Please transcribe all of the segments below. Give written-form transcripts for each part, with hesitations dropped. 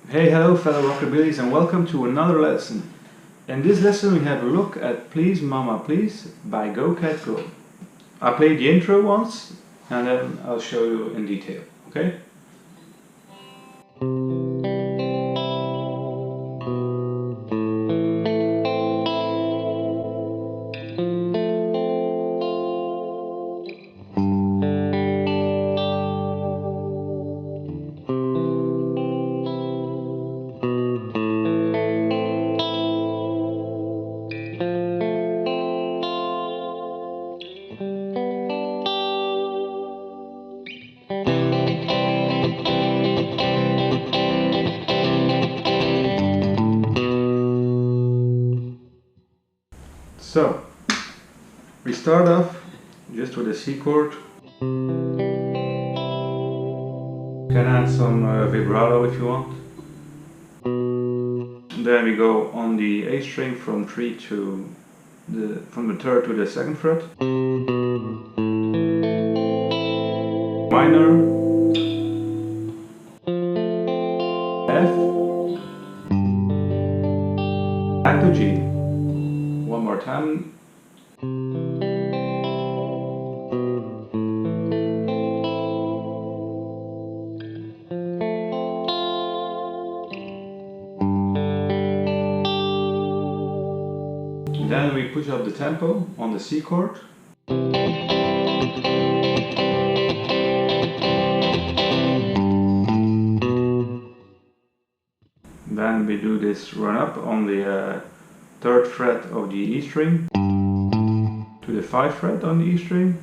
Hey, hello fellow Rockabillys, and welcome to another lesson. In this lesson we have a look at Please Mama Please by Go Cat Go. I played the intro once and then I'll show you in detail, okay? So, we start off just with a C chord. You can add some vibrato if you want. Then we go on the A string from the 3rd to the 2nd fret. Minor, F, back to G. One more time. Then we push up the tempo on the C chord. Then we do this run up on the 3rd fret of the E string to the 5th fret on the E string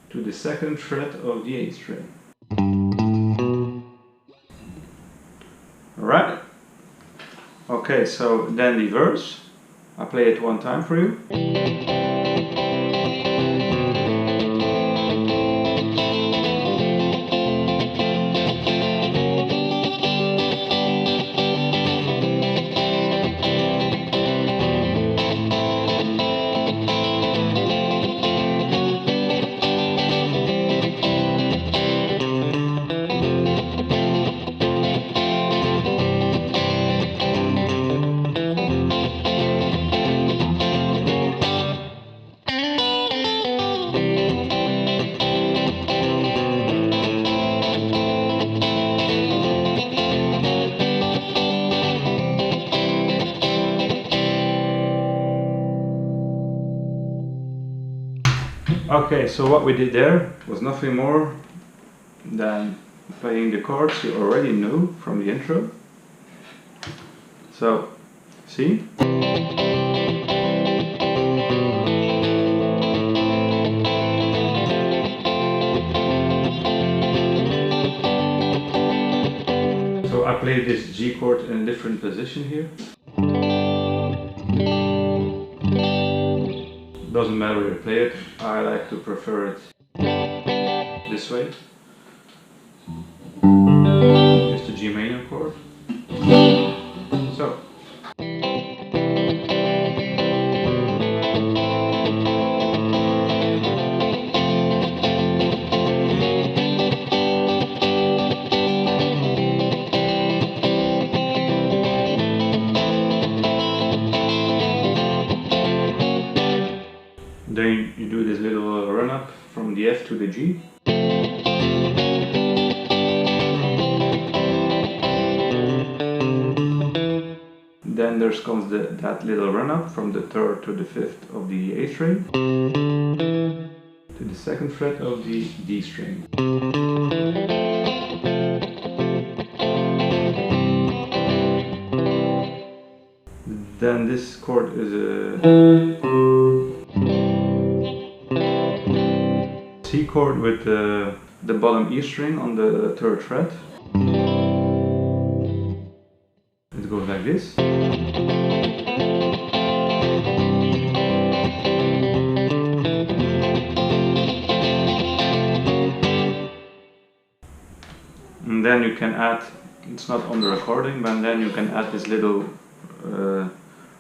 to the 2nd fret of the A string. Alright? Okay, so then the verse. I'll play it one time for you. Okay, so what we did there was nothing more than playing the chords you already knew from the intro. So, see? So I played this G chord in a different position here. Doesn't matter where you play it, I like to prefer it this way. Just a G major chord. So. Then you do this little run up from the F to the G. Then there comes that little run up from the 3rd to the 5th of the A string to the 2nd fret of the D string. Then this chord is a C chord with the bottom E string on the 3rd fret. It goes like this. And then you can add, it's not on the recording, but then you can add this little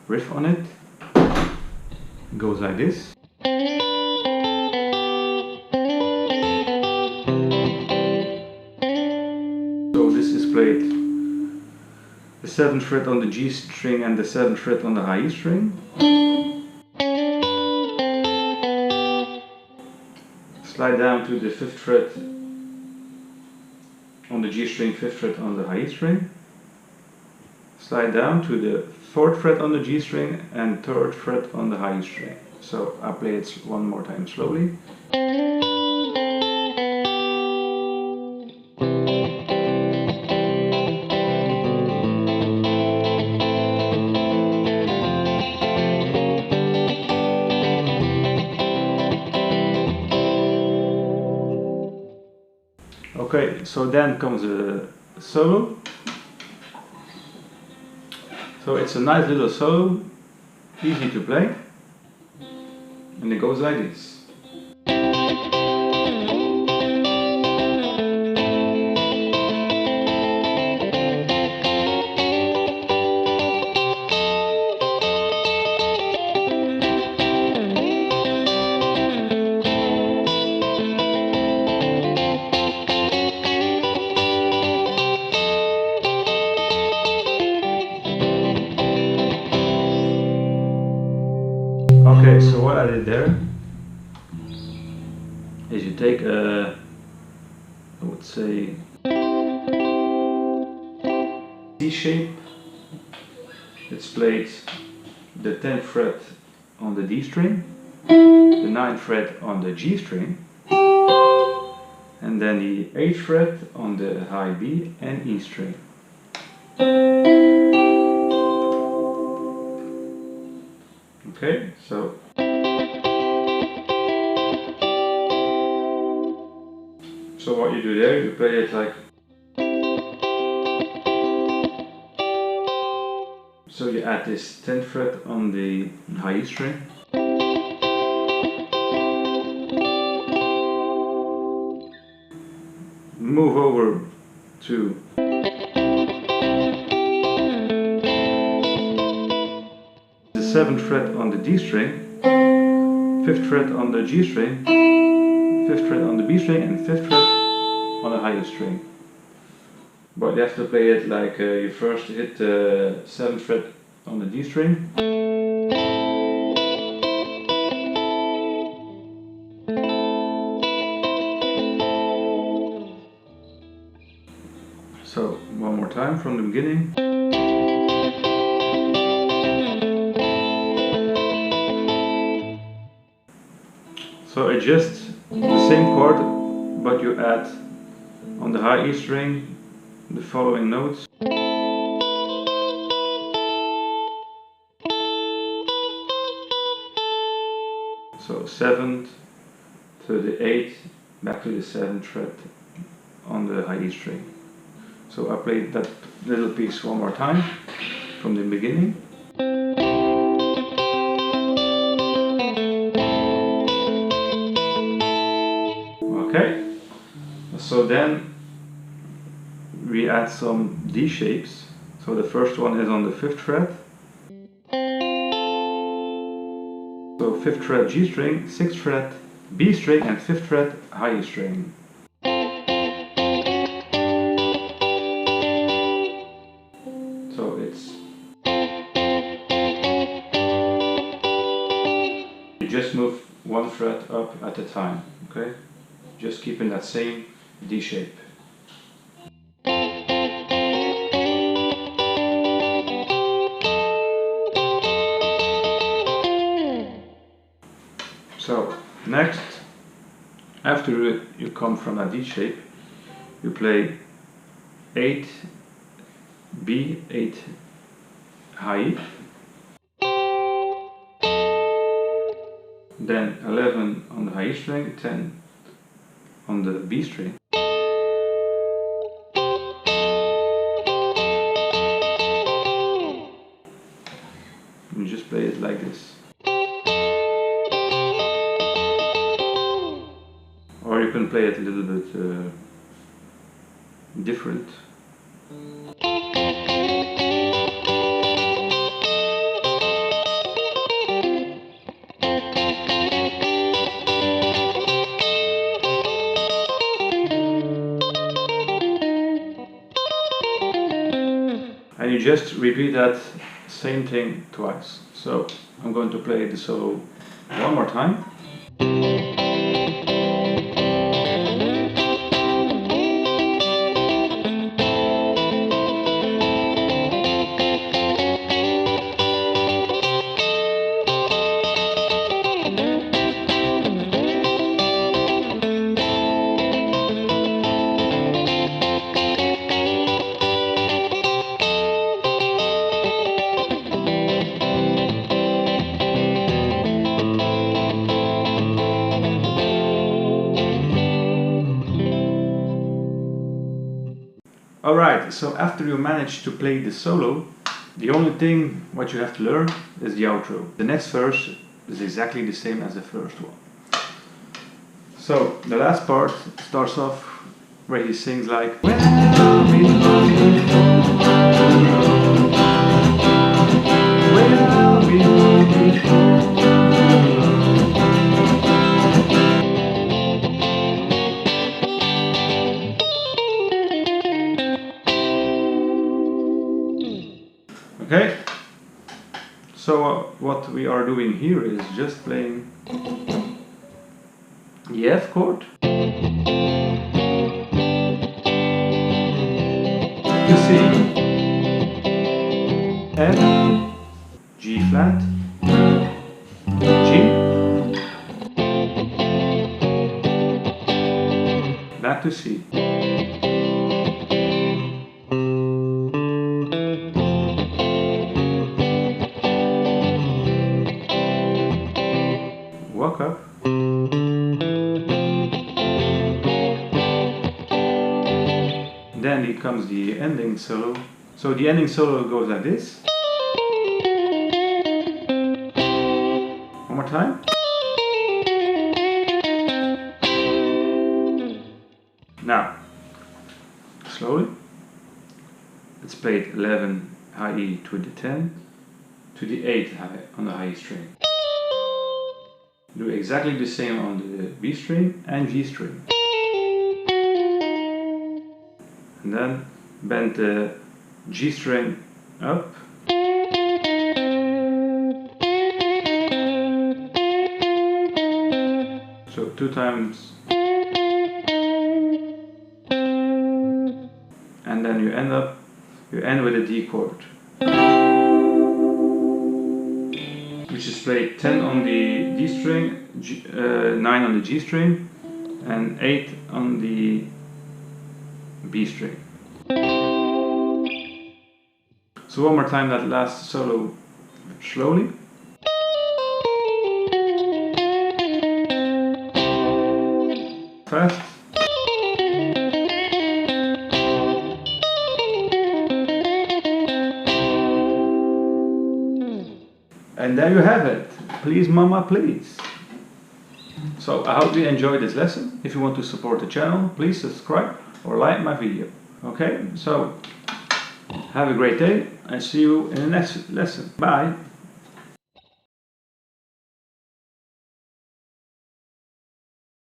riff on it. It goes like this. played the 7th fret on the G string and the 7th fret on the high E string. Slide down to the 5th fret on the G string, 5th fret on the high E string. Slide down to the 4th fret on the G string and 3rd fret on the high E string. So I play it one more time slowly. Okay, so then comes a solo. So it's a nice little solo, easy to play, and it goes like this. Okay, so what I did there is you take a, I would say, C shape. It's played the 10th fret on the D string, the 9th fret on the G string, and then the 8th fret on the high B and E string. Okay, so what you do there, you play it like so. You add this 10th fret on the high E string, move over to the 7th fret on the D string, 5th fret on the G string, 5th fret on the B string, and 5th fret on the higher string. But you have to play it like you first hit the 7th fret on the D string, so one more time from the beginning. So it's just the same chord, but you add on the high E string the following notes. So 7th to the 8th, back to the 7th fret on the high E string. So I played that little piece one more time from the beginning. Okay, so then we add some D shapes. So the first one is on the 5th fret. So 5th fret G string, 6th fret B string, and 5th fret high E string. So it's, you just move one fret up at a time, okay? Just keeping that same D shape. So next, after you come from that D shape, you play 8 B, 8 high E, then 11 on the high E string, 10 on the B string. You just play it like this. Or you can play it a little bit different. And you just repeat that same thing twice. So I'm going to play the solo one more time. Alright, so after you manage to play the solo, the only thing what you have to learn is the outro. The next verse is exactly the same as the first one. So the last part starts off where he sings like, "Where are we going? Where are we going?" Okay, so what we are doing here is just playing the F chord, to C, F, G flat, G, back to C. Walk up, then it comes the ending solo. So the ending solo goes like this. One more time. Now, slowly. It's played 11 high E to the 10 to the 8 high on the high E string. Do exactly the same on the B string and G string. And then bend the G string up. So 2 times. And then you end with a D chord, which is played 10 on the D string, 9 on the G string, and 8 on the B string. So one more time that last solo slowly. Fast. And there you have it. Please Mama Please. So I hope you enjoyed this lesson. If you want to support the channel, please subscribe or like my video. Okay, so have a great day and see you in the next lesson. Bye.